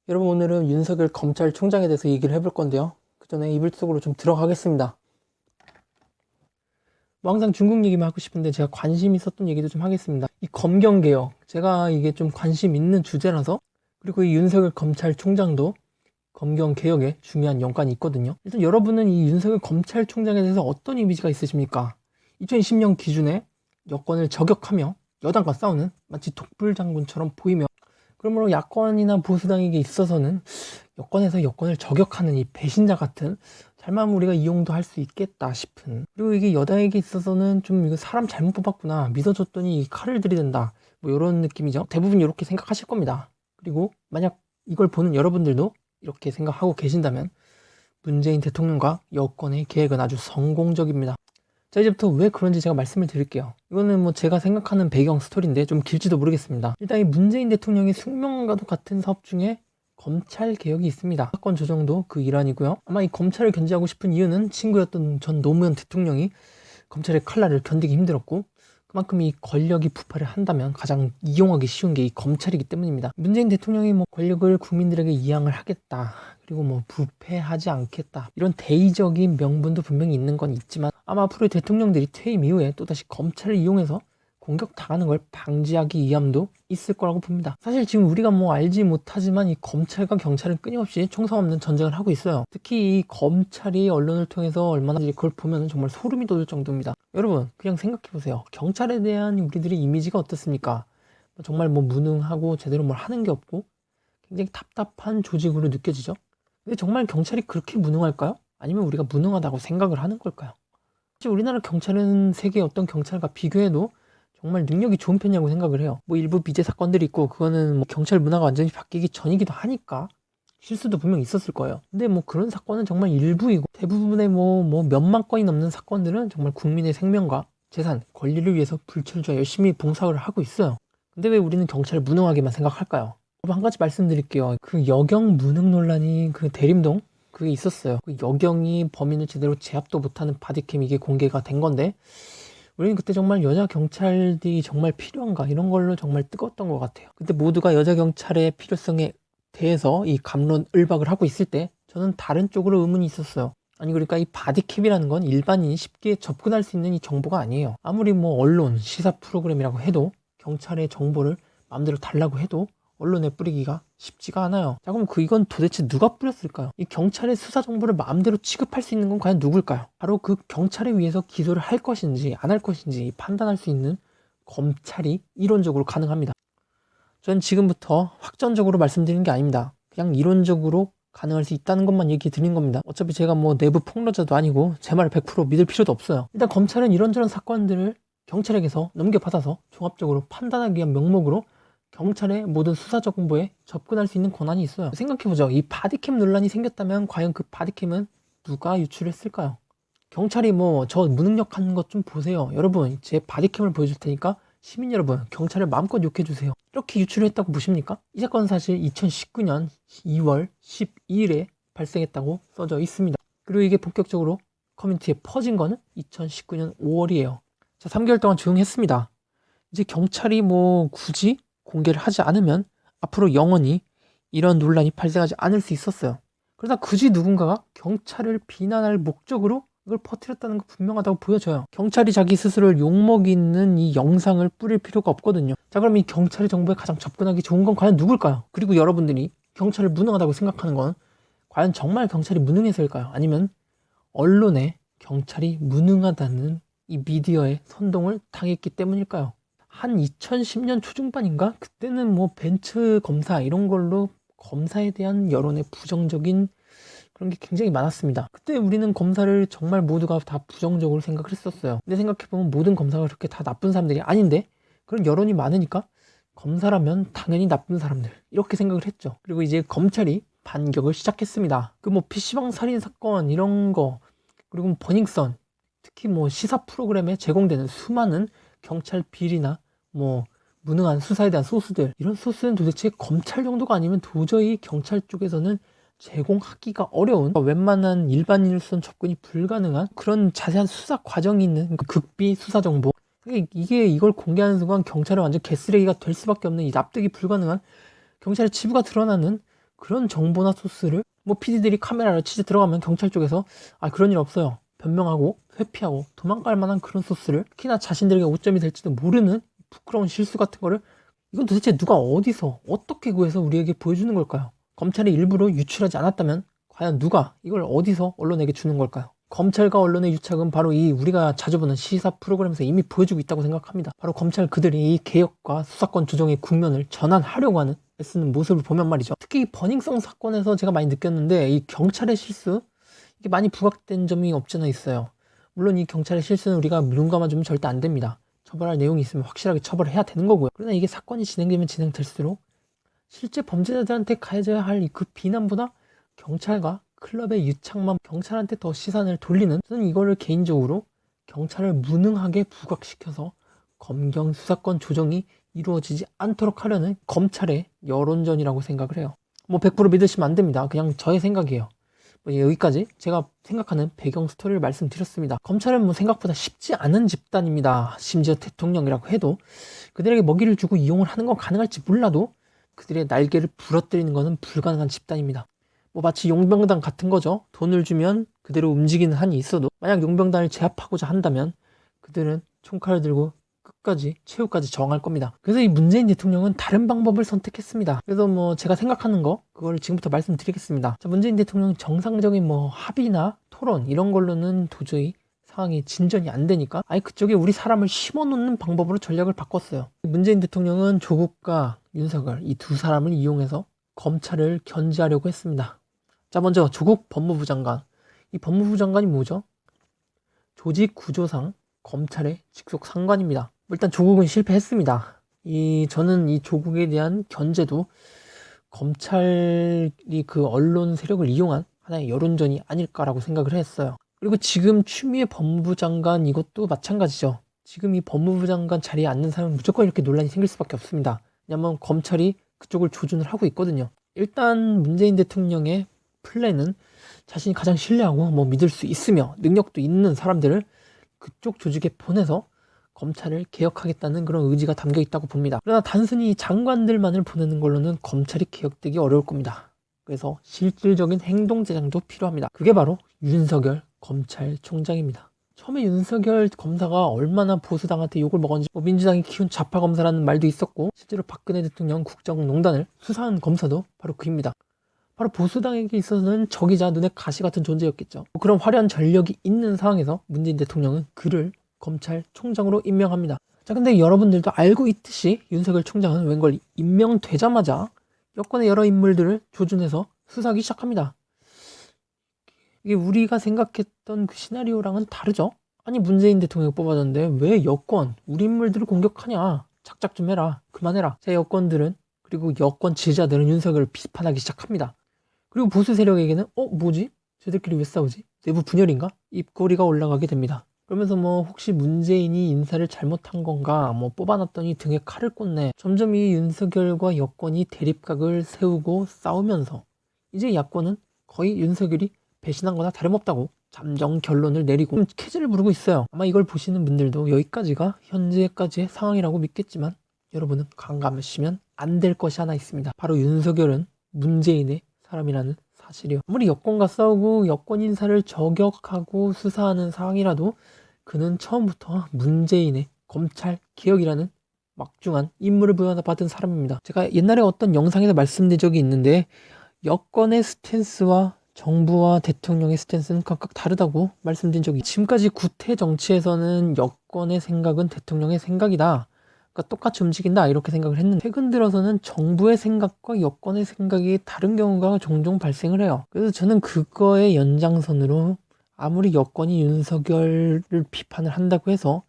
여러분, 오늘은 윤석열 검찰총장에 대해서 얘기를 해볼 건데요. 그 전에 이불 속으로 좀 들어가겠습니다. 뭐 항상 중국 얘기만 하고 싶은데 제가 관심 있었던 얘기도 좀 하겠습니다. 이 검경개혁, 제가 이게 좀 관심 있는 주제라서, 그리고 이 윤석열 검찰총장도 검경개혁에 중요한 연관이 있거든요. 일단 여러분은 이 윤석열 검찰총장에 대해서 어떤 이미지가 있으십니까? 2020년 기준에 여권을 저격하며 여당과 싸우는 마치 독불장군처럼 보이며, 그러므로 야권이나 보수당에게 있어서는 여권에서 여권을 저격하는 이 배신자 같은, 잘만 우리가 이용도 할 수 있겠다 싶은, 그리고 이게 여당에게 있어서는 좀 이거 사람 잘못 뽑았구나, 믿어줬더니 칼을 들이댄다, 뭐 이런 느낌이죠. 대부분 이렇게 생각하실 겁니다. 그리고 만약 이걸 보는 여러분들도 이렇게 생각하고 계신다면 문재인 대통령과 여권의 계획은 아주 성공적입니다. 자, 이제부터 왜 그런지 제가 말씀을 드릴게요. 이거는 뭐 제가 생각하는 배경 스토리인데 좀 길지도 모르겠습니다. 일단 이 문재인 대통령의 숙명과도 같은 사업 중에 검찰 개혁이 있습니다. 사건 조정도 그 일환이고요. 아마 이 검찰을 견제하고 싶은 이유는 친구였던 전 노무현 대통령이 검찰의 칼날을 견디기 힘들었고, 그만큼 이 권력이 부패를 한다면 가장 이용하기 쉬운 게 이 검찰이기 때문입니다. 문재인 대통령이 뭐 권력을 국민들에게 이양을 하겠다, 그리고 뭐 부패하지 않겠다, 이런 대의적인 명분도 분명히 있는 건 있지만, 아마 앞으로의 대통령들이 퇴임 이후에 또다시 검찰을 이용해서 공격당하는 걸 방지하기 위함도 있을 거라고 봅니다. 사실 지금 우리가 뭐 알지 못하지만 이 검찰과 경찰은 끊임없이 총성 없는 전쟁을 하고 있어요. 특히 이 검찰이 언론을 통해서 얼마나 그걸 보면 정말 소름이 돋을 정도입니다. 여러분, 그냥 생각해보세요. 경찰에 대한 우리들의 이미지가 어떻습니까? 정말 뭐 무능하고 제대로 뭘 하는 게 없고 굉장히 답답한 조직으로 느껴지죠. 근데 정말 경찰이 그렇게 무능할까요? 아니면 우리가 무능하다고 생각을 하는 걸까요? 사실 우리나라 경찰은 세계 어떤 경찰과 비교해도 정말 능력이 좋은 편이라고 생각을 해요. 뭐 일부 비제 사건들이 있고, 그거는 뭐 경찰 문화가 완전히 바뀌기 전이기도 하니까 실수도 분명 있었을 거예요. 근데 뭐 그런 사건은 정말 일부이고, 대부분의 뭐 몇만 건이 넘는 사건들은 정말 국민의 생명과 재산, 권리를 위해서 불철주야 열심히 봉사를 하고 있어요. 근데 왜 우리는 경찰을 무능하게만 생각할까요? 한 가지 말씀드릴게요. 그 여경 무능 논란이 그 대림동 그게 있었어요. 그 여경이 범인을 제대로 제압도 못하는 바디캠, 이게 공개가 된 건데, 우리는 그때 정말 여자 경찰들이 정말 필요한가, 이런 걸로 정말 뜨거웠던 것 같아요. 그때 모두가 여자 경찰의 필요성에 대해서 이 갑론을박을 하고 있을 때 저는 다른 쪽으로 의문이 있었어요. 아니, 그러니까 이 바디캠이라는 건 일반인이 쉽게 접근할 수 있는 이 정보가 아니에요. 아무리 뭐 언론, 시사 프로그램이라고 해도, 경찰의 정보를 마음대로 달라고 해도 언론에 뿌리기가 쉽지가 않아요. 자, 그럼 이건 도대체 누가 뿌렸을까요? 이 경찰의 수사 정보를 마음대로 취급할 수 있는 건 과연 누굴까요? 바로 그 경찰에 의해서 기소를 할 것인지 안 할 것인지 판단할 수 있는 검찰이 이론적으로 가능합니다. 저는 지금부터 확전적으로 말씀드리는 게 아닙니다. 그냥 이론적으로 가능할 수 있다는 것만 얘기 드린 겁니다. 어차피 제가 뭐 내부 폭로자도 아니고 제 말을 100% 믿을 필요도 없어요. 일단 검찰은 이런저런 사건들을 경찰에게서 넘겨받아서 종합적으로 판단하기 위한 명목으로 경찰의 모든 수사 정보에 접근할 수 있는 권한이 있어요. 생각해보죠. 이 바디캠 논란이 생겼다면 과연 그 바디캠은 누가 유출했을까요? 경찰이 뭐 저 무능력한 것 좀 보세요. 여러분, 제 바디캠을 보여줄 테니까 시민 여러분, 경찰을 마음껏 욕해주세요. 이렇게 유출했다고 보십니까? 이 사건은 사실 2019년 2월 12일에 발생했다고 써져 있습니다. 그리고 이게 본격적으로 커뮤니티에 퍼진 거는 2019년 5월이에요. 자, 3개월 동안 조용했습니다. 이제 경찰이 뭐 굳이 공개를 하지 않으면 앞으로 영원히 이런 논란이 발생하지 않을 수 있었어요. 그러다 굳이 누군가가 경찰을 비난할 목적으로 이걸 퍼뜨렸다는 거 분명하다고 보여져요. 경찰이 자기 스스로를 욕먹이는 이 영상을 뿌릴 필요가 없거든요. 자, 그럼 이 경찰의 정보에 가장 접근하기 좋은 건 과연 누굴까요? 그리고 여러분들이 경찰을 무능하다고 생각하는 건 과연 정말 경찰이 무능해서일까요? 아니면 언론에 경찰이 무능하다는 이 미디어의 선동을 당했기 때문일까요? 한 2010년 초중반인가? 그때는 뭐 벤츠 검사 이런 걸로 검사에 대한 여론의 부정적인 그런 게 굉장히 많았습니다. 그때 우리는 검사를 정말 모두가 다 부정적으로 생각을 했었어요. 근데 생각해보면 모든 검사가 그렇게 다 나쁜 사람들이 아닌데, 그런 여론이 많으니까 검사라면 당연히 나쁜 사람들, 이렇게 생각을 했죠. 그리고 이제 검찰이 반격을 시작했습니다. 그 뭐 PC방 살인 사건 이런 거, 그리고 버닝썬, 특히 뭐 시사 프로그램에 제공되는 수많은 경찰 비리나 뭐 무능한 수사에 대한 소스들, 이런 소스는 도대체 검찰 정도가 아니면 도저히 경찰 쪽에서는 제공하기가 어려운, 웬만한 일반인으로서는 접근이 불가능한 그런 자세한 수사 과정이 있는 극비 수사 정보, 이게 이걸 공개하는 순간 경찰은 완전 개쓰레기가 될 수밖에 없는, 이 납득이 불가능한 경찰의 치부가 드러나는 그런 정보나 소스를 뭐 PD들이 카메라를 취재 들어가면 경찰 쪽에서 그런 일 없어요 변명하고 회피하고 도망갈 만한 그런 소스를, 특히나 자신들에게 오점이 될지도 모르는 부끄러운 실수 같은 거를 이건 도대체 누가 어디서 어떻게 구해서 우리에게 보여주는 걸까요? 검찰이 일부러 유출하지 않았다면 과연 누가 이걸 어디서 언론에게 주는 걸까요? 검찰과 언론의 유착은 바로 이 우리가 자주 보는 시사 프로그램에서 이미 보여주고 있다고 생각합니다. 바로 검찰 그들이 이 개혁과 수사권 조정의 국면을 전환하려고 하는 애쓰는 모습을 보면 말이죠. 특히 이 버닝썬 사건에서 제가 많이 느꼈는데 이 경찰의 실수, 이게 많이 부각된 점이 없지 않아 있어요. 물론 이 경찰의 실수는 우리가 눈 감아주면 절대 안 됩니다. 처벌할 내용이 있으면 확실하게 처벌을 해야 되는 거고요. 그러나 이게 사건이 진행되면 진행될수록 실제 범죄자들한테 가해져야 할 그 비난보다 경찰과 클럽의 유착만 경찰한테 더 시선을 돌리는, 저는 이거를 개인적으로 경찰을 무능하게 부각시켜서 검경 수사권 조정이 이루어지지 않도록 하려는 검찰의 여론전이라고 생각을 해요. 뭐 100% 믿으시면 안 됩니다. 그냥 저의 생각이에요. 여기까지 제가 생각하는 배경 스토리를 말씀드렸습니다. 검찰은 뭐 생각보다 쉽지 않은 집단입니다. 심지어 대통령이라고 해도 그들에게 먹이를 주고 이용을 하는 건 가능할지 몰라도 그들의 날개를 부러뜨리는 것은 불가능한 집단입니다. 뭐 마치 용병단 같은 거죠. 돈을 주면 그대로 움직이는 한이 있어도 만약 용병단을 제압하고자 한다면 그들은 총칼을 들고 끝까지 최후까지 저항할 겁니다. 그래서 이 문재인 대통령은 다른 방법을 선택했습니다. 그래서 뭐 제가 생각하는 거 그걸 지금부터 말씀드리겠습니다. 자, 문재인 대통령 정상적인 뭐 합의나 토론 이런 걸로는 도저히 상황이 진전이 안 되니까 그쪽에 우리 사람을 심어놓는 방법으로 전략을 바꿨어요. 문재인 대통령은 조국과 윤석열 이 두 사람을 이용해서 검찰을 견제하려고 했습니다. 자, 먼저 조국 법무부 장관. 이 법무부 장관이 뭐죠? 조직 구조상 검찰의 직속 상관입니다. 일단 조국은 실패했습니다. 저는 이 조국에 대한 견제도 검찰이 그 언론 세력을 이용한 하나의 여론전이 아닐까라고 생각을 했어요. 그리고 지금 추미애 법무부 장관 이것도 마찬가지죠. 지금 이 법무부 장관 자리에 앉는 사람은 무조건 이렇게 논란이 생길 수밖에 없습니다. 왜냐면 검찰이 그쪽을 조준을 하고 있거든요. 일단 문재인 대통령의 플랜은 자신이 가장 신뢰하고 뭐 믿을 수 있으며 능력도 있는 사람들을 그쪽 조직에 보내서 검찰을 개혁하겠다는 그런 의지가 담겨 있다고 봅니다. 그러나 단순히 장관들만을 보내는 걸로는 검찰이 개혁되기 어려울 겁니다. 그래서 실질적인 행동 제장도 필요합니다. 그게 바로 윤석열 검찰총장입니다. 처음에 윤석열 검사가 얼마나 보수당한테 욕을 먹었는지 민주당이 키운 좌파 검사라는 말도 있었고 실제로 박근혜 대통령 국정농단을 수사한 검사도 바로 그입니다. 바로 보수당에게 있어서는 적이자 눈에 가시 같은 존재였겠죠. 그런 화려한 전력이 있는 상황에서 문재인 대통령은 그를 검찰총장으로 임명합니다. 자, 근데 여러분들도 알고 있듯이 윤석열 총장은 웬걸 임명되자마자 여권의 여러 인물들을 조준해서 수사하기 시작합니다. 이게 우리가 생각했던 그 시나리오랑은 다르죠? 아니 문재인 대통령이 뽑아졌는데 왜 여권, 우리 인물들을 공격하냐? 작작 좀 해라. 그만해라. 제 여권들은 그리고 여권 지지자들은 윤석열을 비판하기 시작합니다. 그리고 보수 세력에게는 뭐지? 쟤들끼리 왜 싸우지? 내부 분열인가? 입꼬리가 올라가게 됩니다. 그러면서 뭐 혹시 문재인이 인사를 잘못한 건가 뭐 뽑아놨더니 등에 칼을 꽂네. 점점 이 윤석열과 여권이 대립각을 세우고 싸우면서 이제 야권은 거의 윤석열이 배신한 거나 다름없다고 잠정 결론을 내리고 캐즈를 부르고 있어요. 아마 이걸 보시는 분들도 여기까지가 현재까지의 상황이라고 믿겠지만 여러분은 강감하시면 안 될 것이 하나 있습니다. 바로 윤석열은 문재인의 사람이라는 사실이요. 아무리 여권과 싸우고 여권 인사를 저격하고 수사하는 상황이라도 그는 처음부터 문재인의 검찰 개혁이라는 막중한 임무를 부여받은 사람입니다. 제가 옛날에 어떤 영상에서 말씀드린 적이 있는데 여권의 스탠스와 정부와 대통령의 스탠스는 각각 다르다고 말씀드린 적이 지금까지 구태 정치에서는 여권의 생각은 대통령의 생각이다. 그러니까 똑같이 움직인다 이렇게 생각을 했는데 최근 들어서는 정부의 생각과 여권의 생각이 다른 경우가 종종 발생을 해요. 그래서 저는 그거의 연장선으로 아무리 여권이 윤석열을 비판을 한다고 해서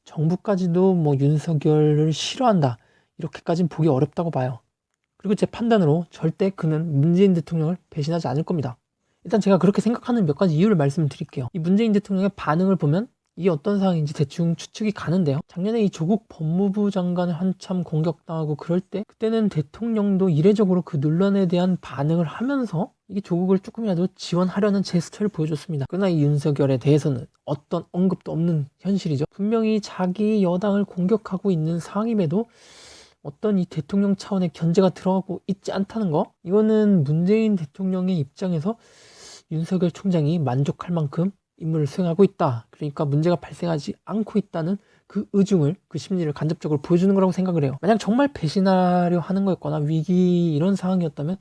정부까지도 뭐 윤석열을 싫어한다 이렇게까지는 보기 어렵다고 봐요. 그리고 제 판단으로 절대 그는 문재인 대통령을 배신하지 않을 겁니다. 일단 제가 그렇게 생각하는 몇 가지 이유를 말씀드릴게요. 이 문재인 대통령의 반응을 보면 이게 어떤 상황인지 대충 추측이 가는데요. 작년에 이 조국 법무부 장관을 한참 공격당하고 그럴 때 그때는 대통령도 이례적으로 그 논란에 대한 반응을 하면서 이게 조국을 조금이라도 지원하려는 제스처를 보여줬습니다. 그러나 이 윤석열에 대해서는 어떤 언급도 없는 현실이죠. 분명히 자기 여당을 공격하고 있는 상황임에도 어떤 이 대통령 차원의 견제가 들어가고 있지 않다는 거, 이거는 문재인 대통령의 입장에서 윤석열 총장이 만족할 만큼 임무를 수행하고 있다, 그러니까 문제가 발생하지 않고 있다는 그 의중을, 그 심리를 간접적으로 보여주는 거라고 생각을 해요. 만약 정말 배신하려 하는 거였거나 위기 이런 상황이었다면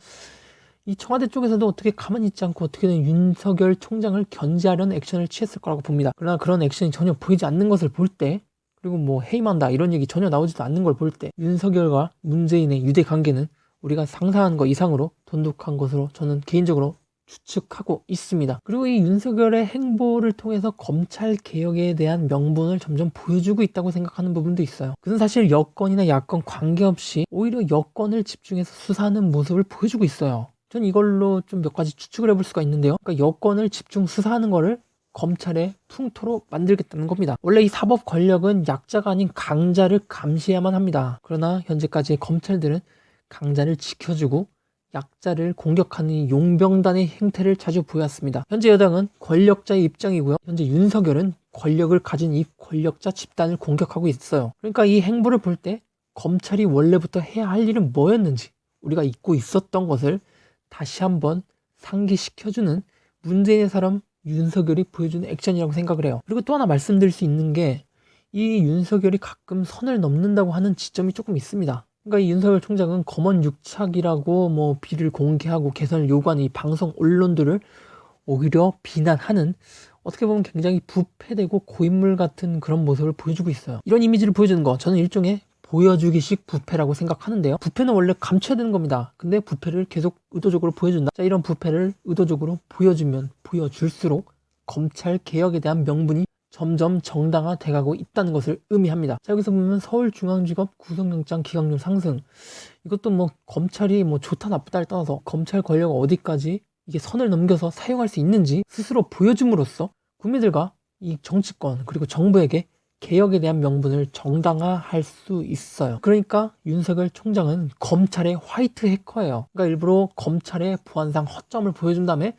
이 청와대 쪽에서도 어떻게 가만히 있지 않고 어떻게든 윤석열 총장을 견제하려는 액션을 취했을 거라고 봅니다. 그러나 그런 액션이 전혀 보이지 않는 것을 볼 때, 그리고 뭐 해임한다 이런 얘기 전혀 나오지도 않는 걸 볼 때, 윤석열과 문재인의 유대 관계는 우리가 상상한 것 이상으로 돈독한 것으로 저는 개인적으로 추측하고 있습니다. 그리고 이 윤석열의 행보를 통해서 검찰 개혁에 대한 명분을 점점 보여주고 있다고 생각하는 부분도 있어요. 그건 사실 여권이나 야권 관계없이 오히려 여권을 집중해서 수사하는 모습을 보여주고 있어요. 전 이걸로 좀 몇 가지 추측을 해볼 수가 있는데요. 그러니까 여권을 집중 수사하는 거를 검찰의 풍토로 만들겠다는 겁니다. 원래 이 사법 권력은 약자가 아닌 강자를 감시해야만 합니다. 그러나 현재까지 검찰들은 강자를 지켜주고 약자를 공격하는 용병단의 행태를 자주 보였습니다. 현재 여당은 권력자의 입장이고요. 현재 윤석열은 권력을 가진 이 권력자 집단을 공격하고 있어요. 그러니까 이 행보를 볼 때 검찰이 원래부터 해야 할 일은 뭐였는지, 우리가 잊고 있었던 것을 다시 한번 상기시켜주는 문재인의 사람 윤석열이 보여주는 액션이라고 생각을 해요. 그리고 또 하나 말씀드릴 수 있는 게, 이 윤석열이 가끔 선을 넘는다고 하는 지점이 조금 있습니다. 그러니까 이 윤석열 총장은 검언 육착이라고 뭐 비리를 공개하고 개선을 요구하는 이 방송 언론들을 오히려 비난하는, 어떻게 보면 굉장히 부패되고 고인물 같은 그런 모습을 보여주고 있어요. 이런 이미지를 보여주는 거, 저는 일종의 보여주기식 부패라고 생각하는데요. 부패는 원래 감춰야 되는 겁니다. 근데 부패를 계속 의도적으로 보여준다. 자, 이런 부패를 의도적으로 보여주면 보여줄수록 검찰 개혁에 대한 명분이 점점 정당화돼가고 있다는 것을 의미합니다. 자, 여기서 보면 서울중앙지법 구속영장 기각률 상승, 이것도 뭐 검찰이 뭐 좋다 나쁘다를 떠나서 검찰 권력 어디까지 이게 선을 넘겨서 사용할 수 있는지 스스로 보여줌으로써 국민들과 이 정치권 그리고 정부에게 개혁에 대한 명분을 정당화할 수 있어요. 그러니까 윤석열 총장은 검찰의 화이트 해커예요. 그러니까 일부러 검찰의 보안상 허점을 보여준 다음에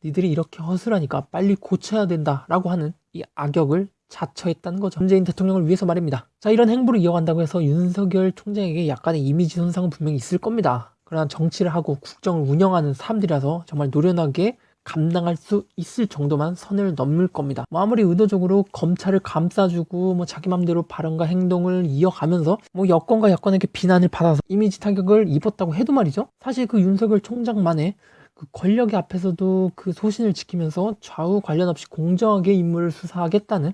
니들이 이렇게 허술하니까 빨리 고쳐야 된다라고 하는 이 악역을 자처했다는 거죠. 문재인 대통령을 위해서 말입니다. 자, 이런 행보를 이어간다고 해서 윤석열 총장에게 약간의 이미지 손상은 분명히 있을 겁니다. 그러나 정치를 하고 국정을 운영하는 사람들이라서 정말 노련하게 감당할 수 있을 정도만 선을 넘을 겁니다. 뭐 아무리 의도적으로 검찰을 감싸주고 뭐 자기 맘대로 발언과 행동을 이어가면서 뭐 여권과 야권에게 비난을 받아서 이미지 타격을 입었다고 해도 말이죠. 사실 그 윤석열 총장만의 그 권력의 앞에서도 그 소신을 지키면서 좌우 관련 없이 공정하게 임무를 수사하겠다는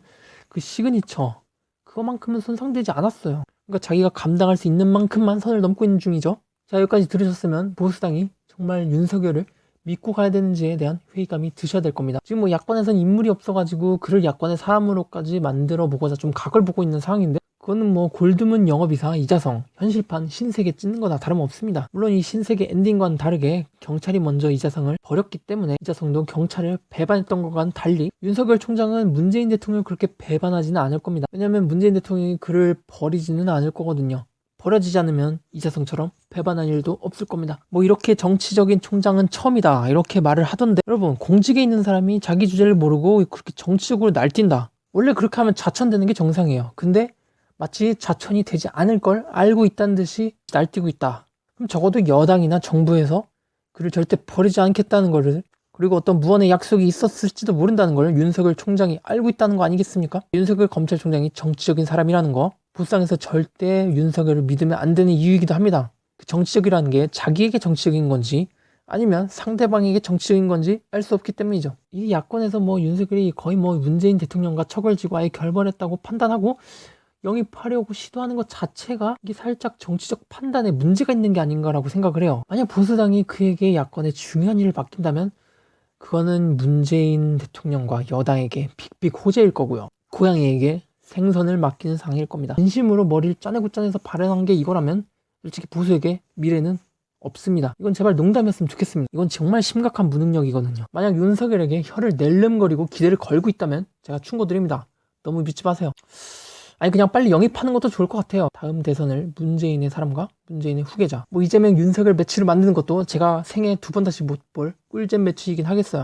그 시그니처, 그거만큼은 손상되지 않았어요. 그러니까 자기가 감당할 수 있는 만큼만 선을 넘고 있는 중이죠. 자, 여기까지 들으셨으면 보수당이 정말 윤석열을 믿고 가야 되는지에 대한 회의감이 드셔야 될 겁니다. 지금 뭐 야권에선 인물이 없어가지고 그를 야권의 사람으로까지 만들어 보고자 좀 각을 보고 있는 상황인데, 그거는 뭐 골드문 영업이사 이자성 현실판 신세계 찢는 거나 다름없습니다. 물론 이 신세계 엔딩과는 다르게 경찰이 먼저 이자성을 버렸기 때문에 이자성도 경찰을 배반했던 것과는 달리 윤석열 총장은 문재인 대통령을 그렇게 배반하지는 않을 겁니다. 왜냐하면 문재인 대통령이 그를 버리지는 않을 거거든요. 버려지지 않으면 이자성처럼 배반한 일도 없을 겁니다. 뭐 이렇게 정치적인 총장은 처음이다 이렇게 말을 하던데, 여러분, 공직에 있는 사람이 자기 주제를 모르고 그렇게 정치적으로 날뛴다, 원래 그렇게 하면 좌천되는 게 정상이에요. 근데 마치 좌천이 되지 않을 걸 알고 있다는 듯이 날뛰고 있다. 그럼 적어도 여당이나 정부에서 그를 절대 버리지 않겠다는 거를, 그리고 어떤 무언의 약속이 있었을지도 모른다는 걸 윤석열 총장이 알고 있다는 거 아니겠습니까? 윤석열 검찰총장이 정치적인 사람이라는 거 보수당에서 절대 윤석열을 믿으면 안 되는 이유이기도 합니다. 그 정치적이라는 게 자기에게 정치적인 건지 아니면 상대방에게 정치적인 건지 알 수 없기 때문이죠. 이 야권에서 뭐 윤석열이 거의 뭐 문재인 대통령과 척을 지고 아예 결벌했다고 판단하고 영입하려고 시도하는 것 자체가 이게 살짝 정치적 판단에 문제가 있는 게 아닌가라고 생각을 해요. 만약 보수당이 그에게 야권의 중요한 일을 맡긴다면 그거는 문재인 대통령과 여당에게 빅빅 호재일 거고요. 고양이에게 생선을 맡기는 상황일 겁니다. 진심으로 머리를 짜내고 짜내서 발언한 게 이거라면 솔직히 보수에게 미래는 없습니다. 이건 제발 농담이었으면 좋겠습니다. 이건 정말 심각한 무능력이거든요. 만약 윤석열에게 혀를 낼름거리고 기대를 걸고 있다면 제가 충고드립니다. 너무 믿지 마세요. 아니, 그냥 빨리 영입하는 것도 좋을 것 같아요. 다음 대선을 문재인의 사람과 문재인의 후계자, 뭐 이재명 윤석열 매치를 만드는 것도 제가 생애 2번 다시 못 볼 꿀잼 매치이긴 하겠어요.